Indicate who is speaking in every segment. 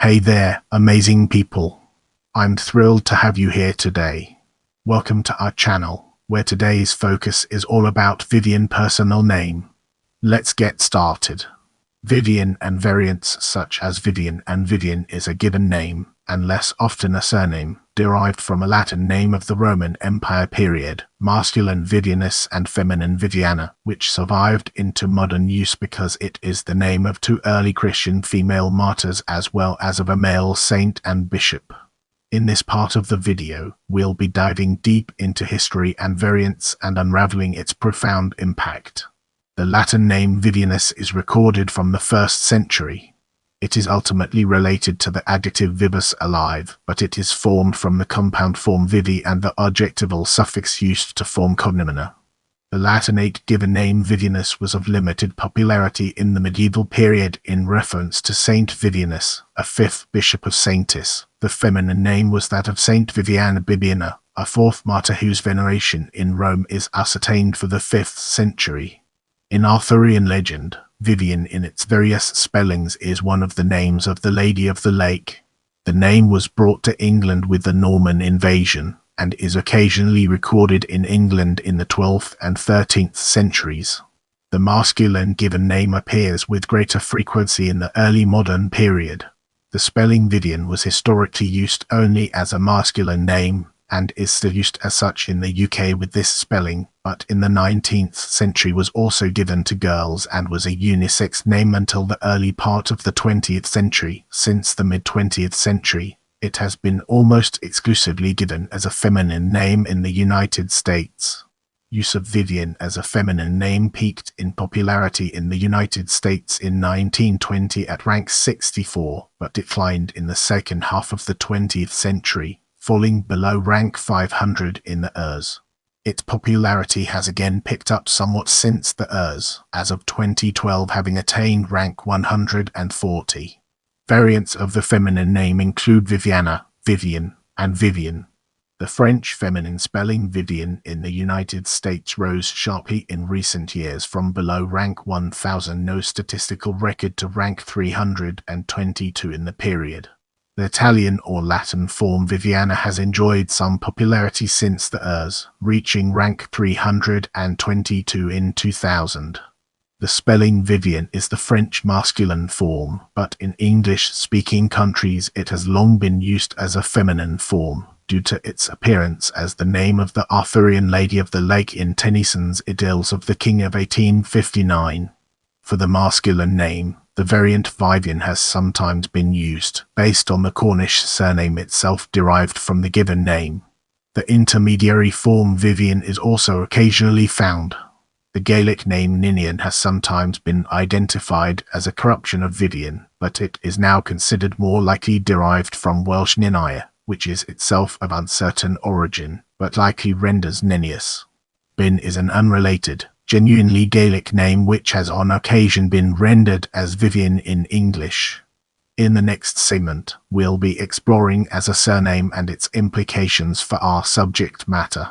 Speaker 1: Hey there, amazing people. I'm thrilled to have you here today. Welcome to our channel, where today's focus is all about Vivian personal name. Let's get started. Vivian and variants such as Vivian and Vivienne is a given name, and less often a surname, derived from a Latin name of the Roman Empire period, masculine Vivianus and feminine Viviana, which survived into modern use because it is the name of two early Christian female martyrs as well as of a male saint and bishop. In this part of the video, we'll be diving deep into history and variants and unraveling its profound impact. The Latin name Vivianus is recorded from the 1st century. It is ultimately related to the adjective vivus, alive, but it is formed from the compound form vivi and the adjectival suffix used to form cognomina. The Latinate given name Vivianus was of limited popularity in the medieval period in reference to Saint Vivianus, a 5th bishop of Saintis. The feminine name was that of Saint Viviana Bibiana, a 4th martyr whose veneration in Rome is ascertained for the 5th century. In Arthurian legend, Vivian in its various spellings is one of the names of the Lady of the Lake. The name was brought to England with the Norman invasion, and is occasionally recorded in England in the 12th and 13th centuries. The masculine given name appears with greater frequency in the early modern period. The spelling Vivian was historically used only as a masculine name, and is still used as such in the UK with this spelling, but in the 19th century was also given to girls and was a unisex name until the early part of the 20th century. Since the mid-20th century, it has been almost exclusively given as a feminine name in the United States. Use of Vivian as a feminine name peaked in popularity in the United States in 1920 at rank 64, but declined in the second half of the 20th century, falling below rank 500 in the ERS. Its popularity has again picked up somewhat since the ERS, as of 2012 having attained rank 140. Variants of the feminine name include Viviana, Vivian, and Vivienne. The French feminine spelling Vivian in the United States rose sharply in recent years from below rank 1000 no statistical record to rank 322 in the period. The Italian or Latin form Viviana has enjoyed some popularity since the ERS, reaching rank 322 in 2000. The spelling Vivian is the French masculine form, but in English-speaking countries it has long been used as a feminine form, due to its appearance as the name of the Arthurian Lady of the Lake in Tennyson's Idylls of the King of 1859. For the masculine name, the variant Vivian has sometimes been used, based on the Cornish surname itself derived from the given name. The intermediary form Vivian is also occasionally found. The Gaelic name Ninian has sometimes been identified as a corruption of Vivian, but it is now considered more likely derived from Welsh Ninaya, which is itself of uncertain origin, but likely renders Nennius. Bin is an unrelated, genuinely Gaelic name which has on occasion been rendered as Vivian in English. In the next segment, we'll be exploring as a surname and its implications for our subject matter.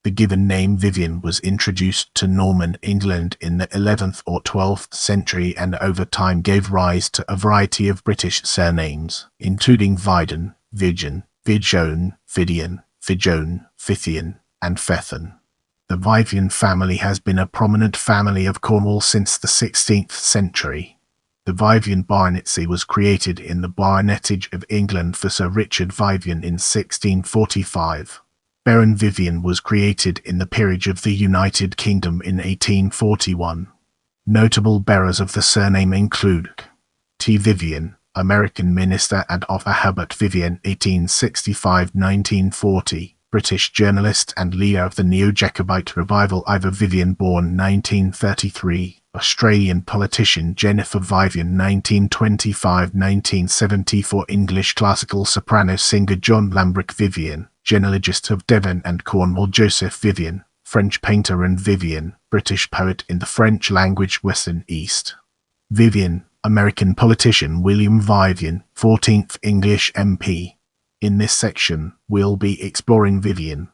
Speaker 1: The given name Vivian was introduced to Norman England in the 11th or 12th century and over time gave rise to a variety of British surnames, including Vidon, Vigen, Vidjone, Vidian, Vidjone, Fithian, and Fethan. The Vivian family has been a prominent family of Cornwall since the 16th century. The Vivian baronetcy was created in the baronetage of England for Sir Richard Vivian in 1645. Baron Vivian was created in the peerage of the United Kingdom in 1841. Notable bearers of the surname include T. Vivian, American minister and author Herbert Vivian 1865-1940. British journalist and leader of the Neo-Jacobite revival Ivor Vivian born 1933, Australian politician Jennifer Vivian 1925-1974, English classical soprano singer John Lambrick Vivian, genealogist of Devon and Cornwall Joseph Vivian, French painter and Vivian, British poet in the French language Western East. Vivian, American politician William Vivian, 14th English MP. In this section, we'll be exploring Vivian.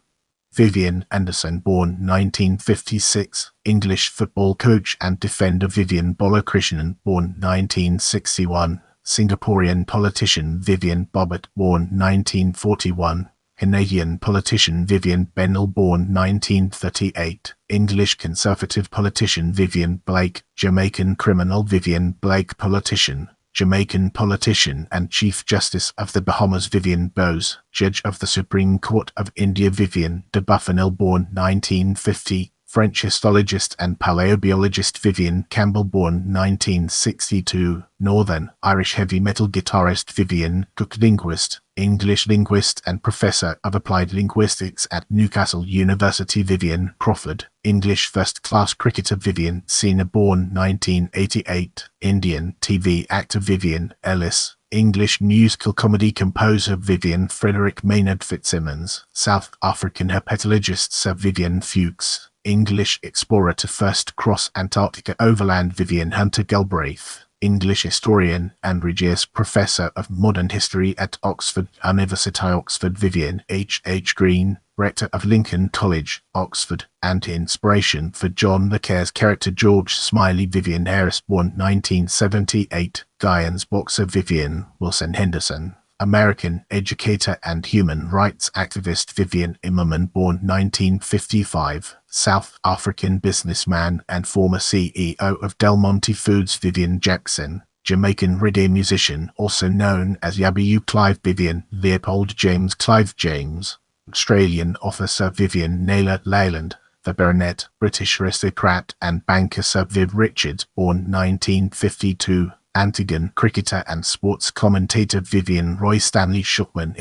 Speaker 1: Vivian Anderson born 1956, English football coach and defender Vivian Balakrishnan born 1961, Singaporean politician Vivian Bobbitt, born 1941, Canadian politician Vivian Bennell, born 1938, English Conservative politician Vivian Blake, Jamaican criminal Vivian Blake, politician, Jamaican politician and Chief Justice of the Bahamas Vivian Bose, Judge of the Supreme Court of India Vivian de Buffanel, born 1950, French histologist and paleobiologist Vivian Campbell, born 1962, Northern Irish heavy metal guitarist Vivian Cook, linguist, English linguist and professor of applied linguistics at Newcastle University Vivian Crawford, English first-class cricketer Vivian Senior, born 1988, Indian TV actor Vivian Ellis, English musical comedy composer Vivian Frederick Maynard Fitzsimmons, South African herpetologist Sir Vivian Fuchs, English explorer to first cross Antarctica overland Vivian Hunter Galbraith, English historian and Regius Professor of Modern History at Oxford University Oxford Vivian H. Green, Rector of Lincoln College, Oxford, and inspiration for John le Carre's character George Smiley Vivian Harris, born 1978, Guyans boxer Vivian Wilson Henderson, American educator and human rights activist Vivian Immerman, born 1955, South African businessman and former CEO of Del Monte Foods Vivian Jackson, Jamaican reggae musician also known as Yabu Clive Vivian Leopold James Clive James, Australian officer Vivian Naylor Leyland, the Baronet, British aristocrat and banker Sir Viv Richards, born 1952, Antiguan cricketer and sports commentator Vivian Roy Stanley Shukman,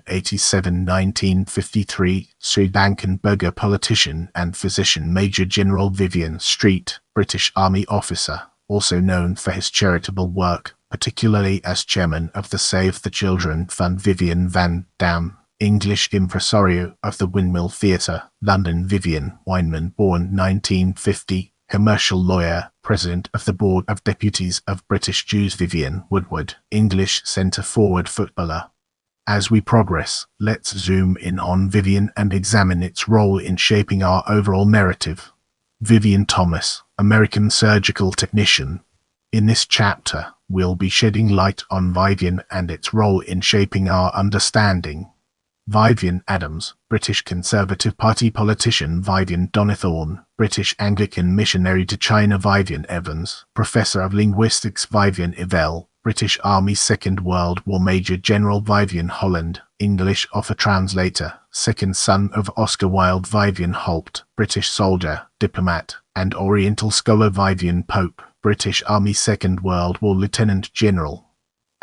Speaker 1: 1887-1953, Sri Lankan burgher politician and physician Major General Vivian Street, British Army officer, also known for his charitable work, particularly as chairman of the Save the Children Fund Vivian van Dam, English impresario of the Windmill Theatre, London Vivian Weinman, born 1950, commercial lawyer, President of the Board of Deputies of British Jews Vivian Woodward, English centre-forward footballer. As we progress, let's zoom in on Vivian and examine its role in shaping our overall narrative. Vivian Thomas, American surgical technician. In this chapter, we'll be shedding light on Vivian and its role in shaping our understanding. Vivian Adams, British Conservative Party politician Vivian Donnithorne, British Anglican missionary to China Vivian Evans, Professor of Linguistics Vivian Ivell, British Army Second World War Major General Vivian Holland, English author translator, second son of Oscar Wilde Vivian Holt, British soldier, diplomat, and Oriental scholar Vivian Pope, British Army Second World War Lieutenant General.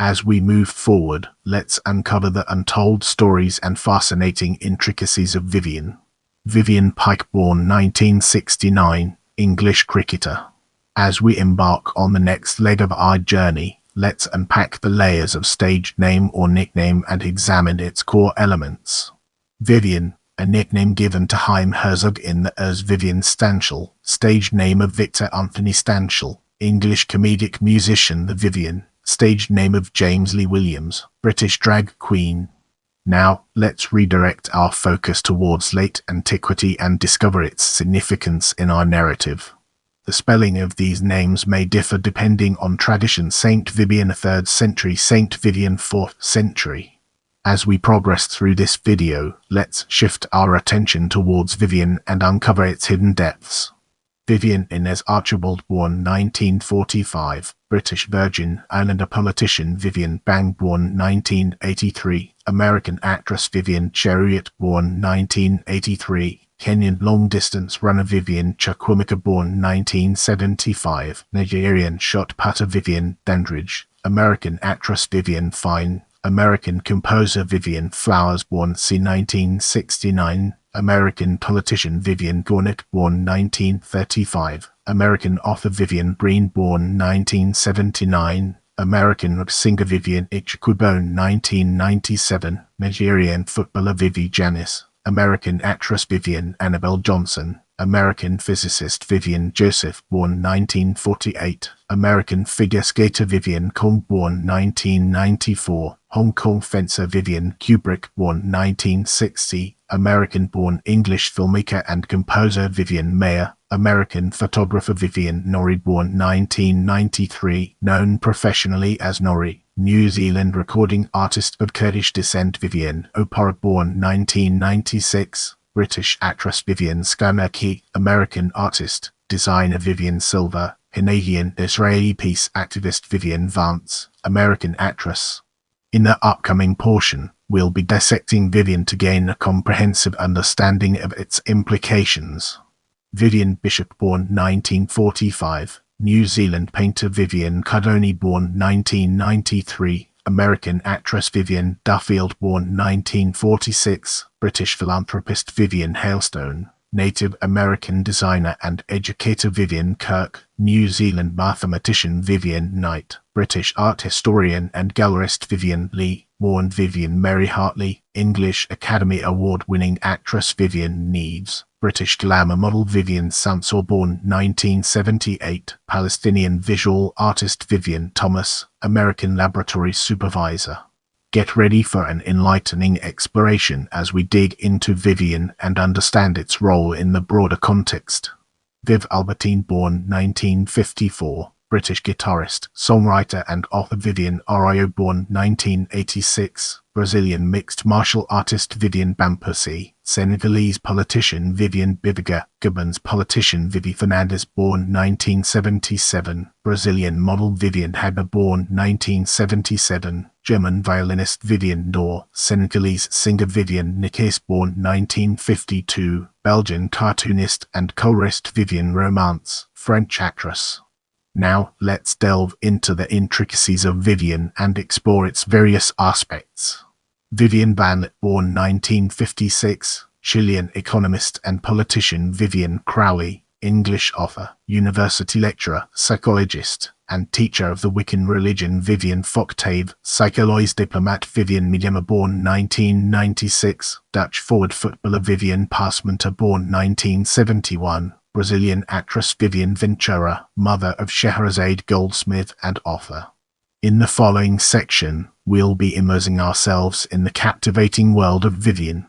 Speaker 1: As we move forward, let's uncover the untold stories and fascinating intricacies of Vivian. Vivian Pike, born 1969, English cricketer. As we embark on the next leg of our journey, let's unpack the layers of stage name or nickname and examine its core elements. Vivian, a nickname given to Chaim Herzog in the Urs Vivian Stanshall, stage name of Victor Anthony Stanshall, English comedic musician The Vivian, stage name of James Lee Williams, British drag queen. Now, let's redirect our focus towards late antiquity and discover its significance in our narrative. The spelling of these names may differ depending on tradition. Saint Vivian 3rd century, Saint Vivian 4th century. As we progress through this video, let's shift our attention towards Vivian and uncover its hidden depths. Vivian Inez Archibald, born 1945, British Virgin Islander politician Vivian Bang, born 1983, American actress Vivian Chariot, born 1983, Kenyan long-distance runner Vivian Chukwuemeka, born 1975, Nigerian shot putter Vivian Dandridge, American actress Vivian Fine, American composer Vivian Flowers, born c. 1969, American politician Vivian Gornick, born 1935, American author Vivian Breen, born 1979, American rock singer Vivian Ichukwu, born 1997, Nigerian footballer Vivianus, American actress Vivian Annabelle Johnson, American physicist Vivian Joseph, born 1948, American figure skater Vivian Kong, born 1994, Hong Kong fencer Vivian Kubrick, born 1960, American-born English filmmaker and composer Vivian Mayer, American photographer Vivian Norrie, born 1993, known professionally as Norrie, New Zealand recording artist of Kurdish descent Vivian Opara, born 1996, British actress Vivian Skamaki, American artist, designer Vivian Silver, Canadian Israeli peace activist Vivian Vance, American actress. In the upcoming portion, we'll be dissecting Vivian to gain a comprehensive understanding of its implications. Vivian Bishop, born 1945, New Zealand painter Vivian Cardoni, born 1993, American actress Vivian Duffield, born 1946, British philanthropist Vivian Hailstone, Native American designer and educator Vivian Kirk, New Zealand mathematician Vivian Knight, British art historian and gallerist Vivian Lee, born Vivian Mary Hartley, English Academy Award-winning actress Vivian Neves, British glamour model Vivian Sansor, born 1978, Palestinian visual artist Vivian Thomas, American laboratory supervisor. Get ready for an enlightening exploration as we dig into Vivian and understand its role in the broader context. Viv Albertine, born 1954, British guitarist, songwriter and author Vivian Rio, born 1986, Brazilian mixed martial artist Vivian Bampusi, Senegalese politician Vivian Biviga, Gabon's politician Vivi Fernandes, born 1977, Brazilian model Vivian Haber, born 1977, German violinist Vivian Dor, Senegalese singer Vivian Nikes, born 1952, Belgian cartoonist and colorist Vivian Romance, French actress. Now, let's delve into the intricacies of Vivian and explore its various aspects. Vivian Van, born 1956, Chilean economist and politician Vivian Crowley, English author, university lecturer, psychologist, and teacher of the Wiccan religion Vivian Fochtave, psycholoist diplomat Vivian Miedema, born 1996, Dutch forward footballer Vivian Pasmenter, born 1971, Brazilian actress Vivian Ventura, mother of Scheherazade Goldsmith and author. In the following section, we'll be immersing ourselves in the captivating world of Vivian.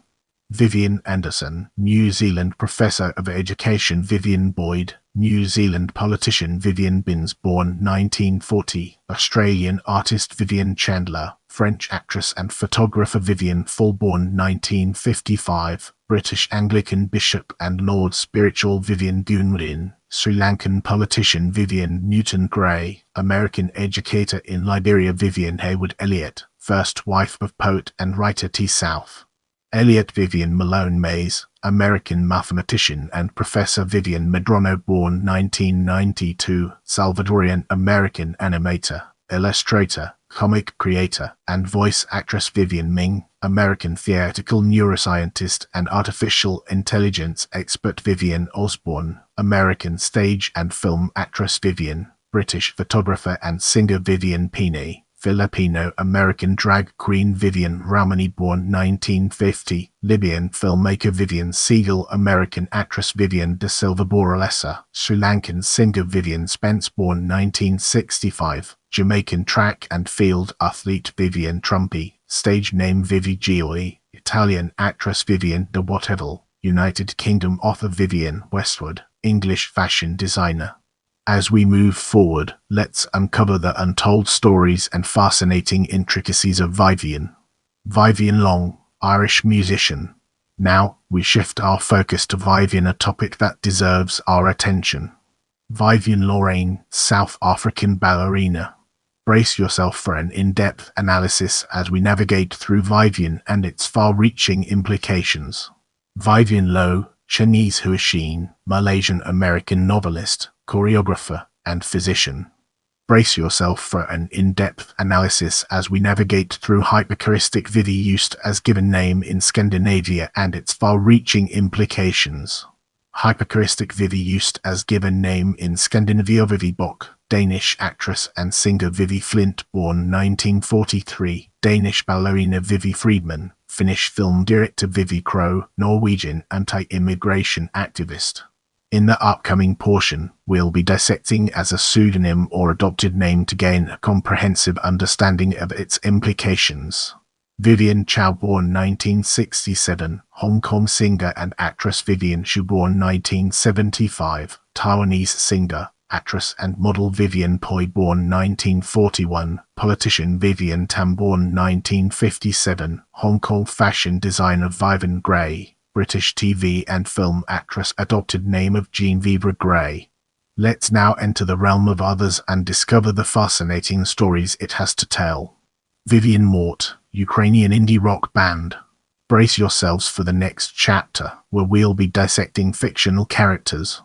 Speaker 1: Vivian Anderson, New Zealand professor of education Vivian Boyd, New Zealand politician Vivian Binns, born 1940, Australian artist Vivian Chandler, French actress and photographer Vivian Fall, born 1955, British Anglican bishop and Lord Spiritual Vivian Gunrin, Sri Lankan politician Vivian Newton Gray, American educator in Liberia Vivian Hayward Elliott, first wife of poet and writer T. South Elliott Vivian Malone Mays, American mathematician and professor Vivian Medrano, born 1992, Salvadorian American animator, illustrator, comic creator, and voice actress Vivian Ming, American theatrical neuroscientist and artificial intelligence expert Vivian Osborne, American stage and film actress Vivian, British photographer and singer Vivian Pini, Filipino-American drag queen Vivian Ramani, born 1950, Libyan filmmaker Vivian Siegel, American actress Vivian De Silva Borralesa, Sri Lankan singer Vivian Spence, born 1965, Jamaican track and field athlete Vivian Trumpy, stage name Vivi Gioi, Italian actress Vivian De Whatever, United Kingdom author Vivian Westwood, English fashion designer. As we move forward, let's uncover the untold stories and fascinating intricacies of Vivian. Vivian Long, Irish musician. Now, we shift our focus to Vivian, a topic that deserves our attention. Vivian Lorraine, South African ballerina. Brace yourself for an in-depth analysis as we navigate through Vivian and its far-reaching implications. Vivian Loh, Chinese Huashin, Malaysian-American novelist, choreographer, and physician. Brace yourself for an in-depth analysis as we navigate through hyperchoristic Vivi used as given name in Scandinavia and its far-reaching implications. Hyperchoristic Vivi used as given name in Scandinavia. Vivi Bock, Danish actress and singer Vivi Flint, born 1943, Danish ballerina Vivi Friedman, Finnish film director Vivi Crow, Norwegian anti-immigration activist. In the upcoming portion, we'll be dissecting as a pseudonym or adopted name to gain a comprehensive understanding of its implications. Vivian Chow, born 1967, Hong Kong singer and actress. Vivian Xu, born 1975, Taiwanese singer, actress and model. Vivian Poi, born 1941, politician. Vivian Tam, born 1957, Hong Kong fashion designer. Vivian Gray, British TV and film actress, adopted name of Genevieve Gray. Let's now enter the realm of others and discover the fascinating stories it has to tell. Vivian Mort, Ukrainian indie rock band. Brace yourselves for the next chapter, where we'll be dissecting fictional characters.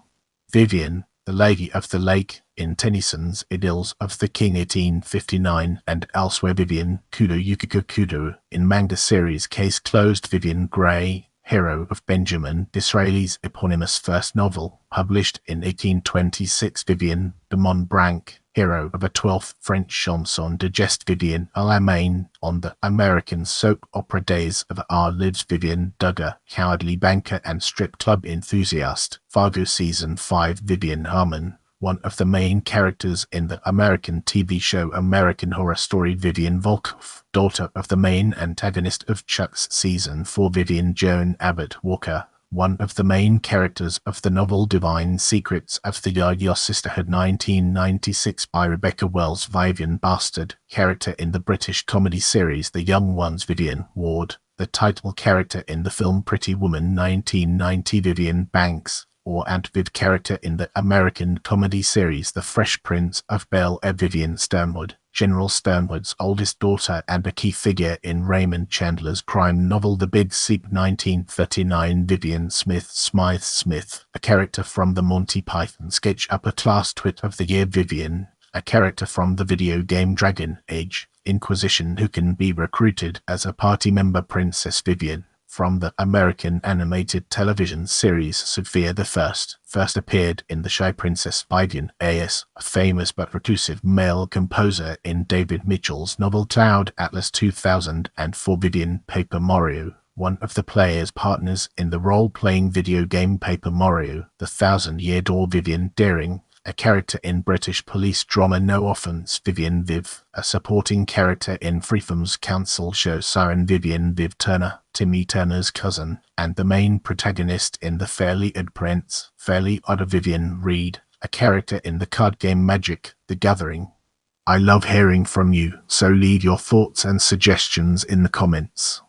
Speaker 1: Vivian, the Lady of the Lake, in Tennyson's Idylls of the King 1859 and elsewhere. Vivian Kudo Yukiko Kudo, in manga series Case Closed. Vivian Gray, hero of Benjamin Disraeli's eponymous first novel, published in 1826. Vivian de Montblanc, hero of a 12th French chanson digest. Vivian a la main on the American soap opera Days of Our Lives. Vivian Duggar, cowardly banker and strip club enthusiast. Fargo Season 5. Vivian Harmon, one of the main characters in the American TV show American Horror Story. Vivian Volkov, daughter of the main antagonist of Chuck's Season 4. Vivian Joan Abbott Walker, one of the main characters of the novel Divine Secrets of the Ideal Sisterhood 1996 by Rebecca Wells. Vivian Bastard, character in the British comedy series The Young Ones. Vivian Ward, the title character in the film Pretty Woman 1990. Vivian Banks, or Aunt Viv, character in the American comedy series The Fresh Prince of Bel-Air. Vivian Sternwood, General Sternwood's oldest daughter and a key figure in Raymond Chandler's crime novel The Big Sleep 1939. Vivian Smythe Smith, a character from the Monty Python sketch Upper Class Twit of the Year. Vivian, a character from the video game Dragon Age Inquisition who can be recruited as a party member. Princess Vivian, from the American animated television series Sophia the first appeared in The Shy Princess. Vivian A.S., a famous but reclusive male composer in David Mitchell's novel Cloud Atlas 2004. Vivian Paper Mario, one of the player's partners in the role-playing video game Paper Mario, The Thousand-Year Door. Vivian Daring, a character in British police drama No Offence. Vivian Viv, a supporting character in Freedom's council show Siren. Vivian Viv Turner, Timmy Turner's cousin, and the main protagonist in the Fairly Odd Prince. Fairly Odd. Vivian Reed, a character in the card game Magic: The Gathering. I love hearing from you, so leave your thoughts and suggestions in the comments.